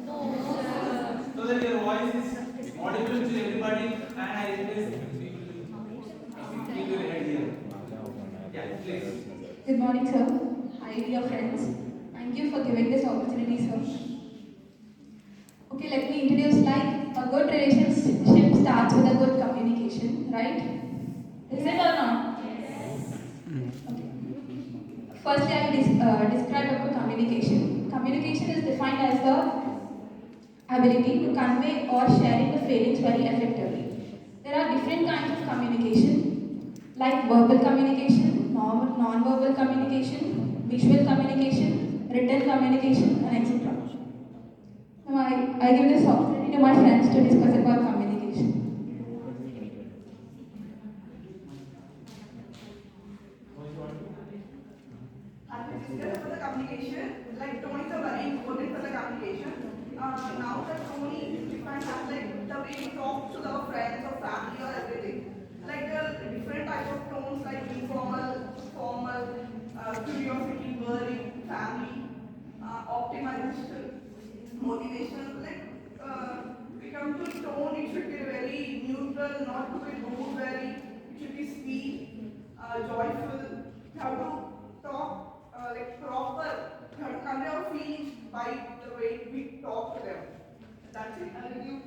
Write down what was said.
So that your voice is audible to everybody and I request keep your head here. Yeah, please. Good morning, sir. Hi, dear friends. Thank you for giving this opportunity, sir. Okay, let me introduce like a good relationship starts with a good communication, right? Is it or not? Okay. Firstly, I will describe about communication. Communication is defined as the ability to convey or sharing the feelings very effectively. There are different kinds of communication, like verbal communication, non-verbal communication, visual communication, written communication, and etc. Now, I give this opportunity to my friends to discuss about communication. As we discussed for the communication, like tone is a very important for the communication. Now the tone is defined as like the way we talk to our friends or family or everything. Like there are different types of tones like informal, formal, curiosity, worry, family, optimization, motivation. Like we come to tone, it should be very neutral, not to be rude, it should be sweet, joyful. You have to talk like proper. You have to convey our feelings by the way we talk to them. That's it. I'll give